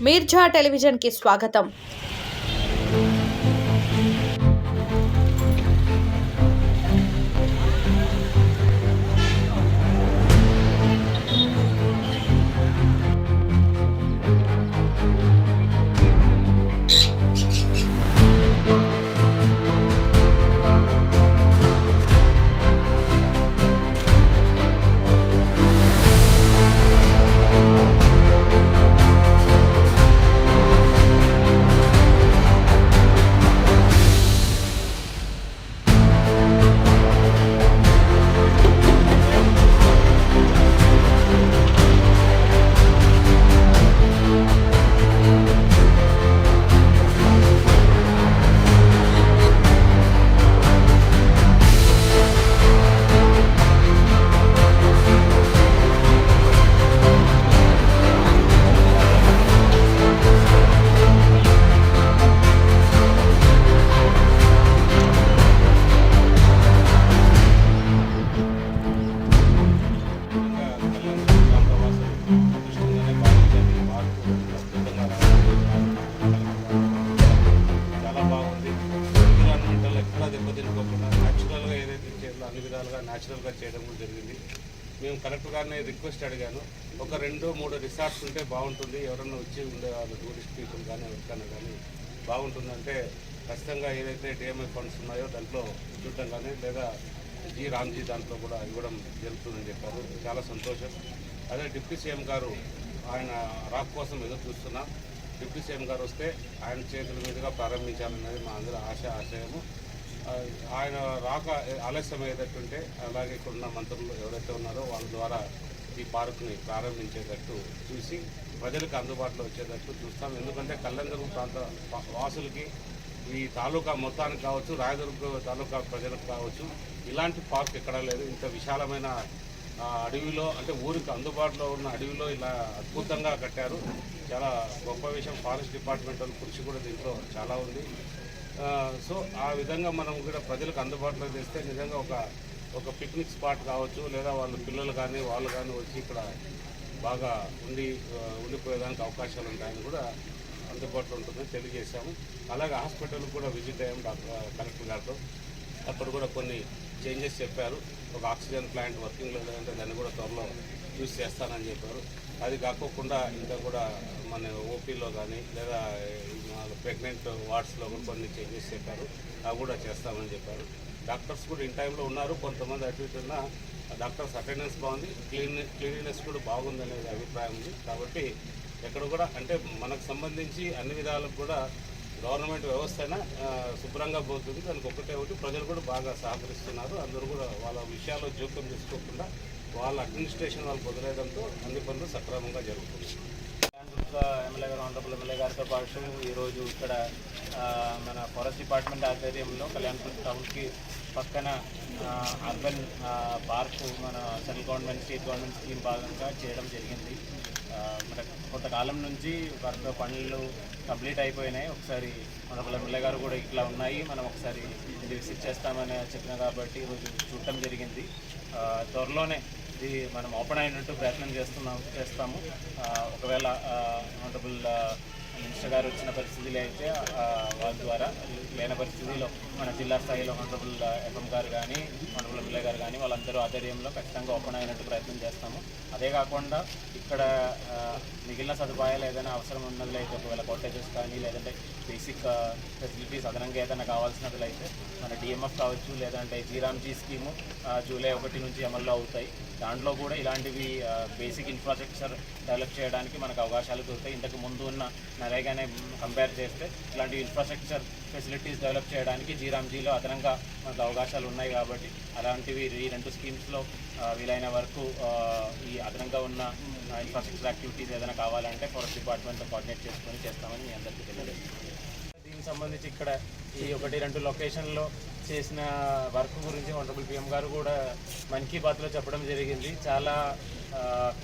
మీర్జా టెలివిజన్కి స్వాగతం. అన్ని విధాలుగా న్యాచురల్గా చేయడం కూడా జరిగింది. మేము కలెక్టర్ గారిని రిక్వెస్ట్ అడిగాను, ఒక 2-3 రిసార్ట్స్ ఉంటే బాగుంటుంది, ఎవరన్నా వచ్చి ఉండే వాళ్ళు టూరిస్ట్ పీపుల్ కానీ ఎవరికైనా కానీ బాగుంటుందంటే ఖచ్చితంగా ఏదైతే డిఎంఐ ఫండ్స్ ఉన్నాయో దాంట్లో చూడటం కానీ లేదా రామ్జీ దాంట్లో కూడా ఇవ్వడం జరుగుతుందని చెప్పారు. చాలా సంతోషం. అదే డిప్యూటీ సీఎం గారు ఆయన రాక్ కోసం ఎదురు చూస్తున్నా. డిప్యూటీ సీఎం గారు వస్తే ఆయన చేతుల మీదుగా ప్రారంభించాలన్నది మా అందరూ ఆశయము. ఆయన రాక ఆలస్యం అయ్యేటట్టుంటే అలాగే ఇక్కడ ఉన్న మంత్రులు ఎవరైతే ఉన్నారో వాళ్ళ ద్వారా ఈ పార్కుని ప్రారంభించేటట్టు చూసి ప్రజలకు అందుబాటులో వచ్చేటట్టు చూస్తాం. ఎందుకంటే కళ్యాణదుర్గం ప్రాంత వాసులకి ఈ తాలూకా మొత్తానికి కావచ్చు, రాయదుర్గ తాలూకా ప్రజలకు కావచ్చు, ఇలాంటి పార్క్ ఎక్కడా లేదు. ఇంత విశాలమైన అడవిలో, అంటే ఊరికి అందుబాటులో ఉన్న అడవిలో ఇలా అద్భుతంగా కట్టారు. చాలా గొప్ప విషయం. ఫారెస్ట్ డిపార్ట్మెంట్ వాళ్ళ కృషి కూడా దీంట్లో చాలా ఉంది. సో ఆ విధంగా మనం కూడా ప్రజలకు అందుబాటులో తెస్తే నిజంగా ఒక పిక్నిక్ స్పాట్ కావచ్చు, లేదా వాళ్ళ పిల్లలు కానీ వాళ్ళు కానీ వచ్చి ఇక్కడ బాగా ఉండిపోయేదానికి అవకాశాలు ఉంటాయని కూడా అందుబాటులో ఉంటుందని తెలియజేశాము. అలాగే హాస్పిటల్కి కూడా విజిట్ అయ్యాము కలెక్టర్ గారితో. అక్కడ కూడా కొన్ని చేంజెస్ చెప్పారు. ఒక ఆక్సిజన్ ప్లాంట్ వర్కింగ్లో లేదంటే దాన్ని కూడా త్వరలో యూజ్ చేస్తానని చెప్పారు. అది కాకోకుండా ఇంకా కూడా మన ఓపీలో కానీ లేదా ప్రెగ్నెంట్ వార్డ్స్లో కూడా కొన్ని చేంజెస్ చెప్పారు. అవి కూడా చేస్తామని చెప్పారు. డాక్టర్స్ కూడా ఇన్ టైంలో ఉన్నారు. కొంతమంది అటు ఇటు ఉన్న డాక్టర్స్ అటెండెన్స్ బాగుంది, క్లీనినెస్ కూడా బాగుందనేది అభిప్రాయం ఉంది. కాబట్టి ఎక్కడ కూడా అంటే మనకు సంబంధించి అన్ని విధాలకు కూడా గవర్నమెంట్ వ్యవస్థ అయినా శుభ్రంగా పోతుంది. దానికి ఒకటి ప్రజలు కూడా బాగా సహకరిస్తున్నారు. అందరూ కూడా వాళ్ళ విషయాల్లో జోక్యం చేసుకోకుండా వాళ్ళ అడ్మినిస్ట్రేషన్ వాళ్ళు వదిలేయడంతో అన్ని పనులు సక్రమంగా జరుగుతుంది. ఎమ్మెల్యే గారు, ఆనరబుల్ ఎమ్మెల్యే గారితో పాటు ఈరోజు ఇక్కడ మన ఫారెస్ట్ డిపార్ట్మెంట్ ఆధ్వర్యంలో కళ్యాణదుర్గం టౌన్కి పక్కన అర్బన్ పార్క్ మన central government, state government scheme భాగంగా చేయడం జరిగింది. మన కొంతకాలం నుంచి వర్క్ పనులు కంప్లీట్ అయిపోయినాయి. ఒకసారి ఆనరబుల్ ఎమ్మెల్యే గారు కూడా ఇట్లా ఉన్నాయి, మనం ఒకసారి ఇది విజిట్ చేస్తామని చెప్పిన కాబట్టి ఈరోజు చూడటం జరిగింది. త్వరలోనే ఇది మనం ఓపెన్ అయినట్టు ప్రయత్నం చేస్తాము. ఒకవేళ ఆనరబుల్ మినిస్టర్ గారు వచ్చిన పరిస్థితులు అయితే వాళ్ళ ద్వారా, లేని పరిస్థితిలో మన జిల్లా స్థాయిలో ఆనరబుల్ ఎఫ్ఎం గారు కానీ ఆనరబుల్ ఎమ్మెల్యే గారు కానీ వాళ్ళందరూ ఆధ్వర్యంలో ఖచ్చితంగా ఓపెన్ అయినట్టు ప్రయత్నం చేస్తాము. అదే కాకుండా ఇక్కడ మిగిలిన సదుపాయాలు ఏదైనా అవసరం ఉన్నట్లయితే, ఒకవేళ కాటేజెస్ కానీ లేదంటే బేసిక్ ఫెసిలిటీస్ అదనంగా ఏదైనా కావాల్సినట్లయితే మన డిఎంఎఫ్ కావచ్చు, లేదంటే రామ్జీ స్కీము జూలై 1 నుంచి అమల్లో అవుతాయి. దాంట్లో కూడా ఇలాంటివి బేసిక్ ఇన్ఫ్రాస్ట్రక్చర్ డెవలప్ చేయడానికి మనకు అవకాశాలు దొరుకుతాయి. ఇంతకు ముందు ఉన్న నరేగానే కంపేర్ చేస్తే ఇలాంటి ఇన్ఫ్రాస్ట్రక్చర్ ఫెసిలిటీస్ డెవలప్ చేయడానికి రామ్జీలో అదనంగా మనకు అవకాశాలు ఉన్నాయి. కాబట్టి అలాంటివి ఈ 2 స్కీమ్స్లో వీలైన వరకు ఈ అదనంగా ఉన్న ఇన్ఫ్రాస్ట్రక్చర్ యాక్టివిటీస్ ఏదైనా కావాలంటే ఫారెస్ట్ డిపార్ట్మెంట్తో కోఆర్డినేట్ చేసుకొని చేస్తామని మీ అందరికీ తెలియజేస్తాం. దీనికి సంబంధించి ఇక్కడ ఈ 1-2 లొకేషన్లో చేసిన వర్క్ గురించి ఆనరబుల్ పిఎం గారు కూడా మన్ కీ బాత్లో చెప్పడం జరిగింది. చాలా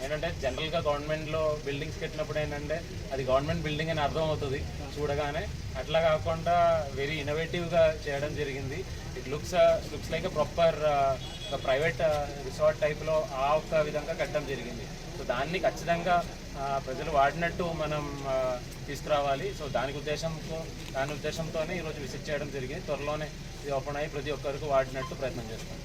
ఏంటంటే జనరల్గా గవర్నమెంట్లో బిల్డింగ్స్ కట్టినప్పుడు ఏంటంటే అది గవర్నమెంట్ బిల్డింగ్ అని అర్థం అవుతుంది చూడగానే. అట్లా కాకుండా వెరీ ఇన్నోవేటివ్గా చేయడం జరిగింది. It looks like proper private resort టైప్లో ఆ ఒక్క విధంగా కట్టడం జరిగింది. సో దాన్ని ఖచ్చితంగా ప్రజలు వాడినట్టు మనం తీసుకురావాలి. సో దాని ఉద్దేశంతోనే ఈరోజు విజిట్ చేయడం జరిగింది. త్వరలోనే ఇది ఓపెన్ అయ్యి ప్రతి ఒక్కరికి వాడినట్టు ప్రయత్నం చేస్తాం.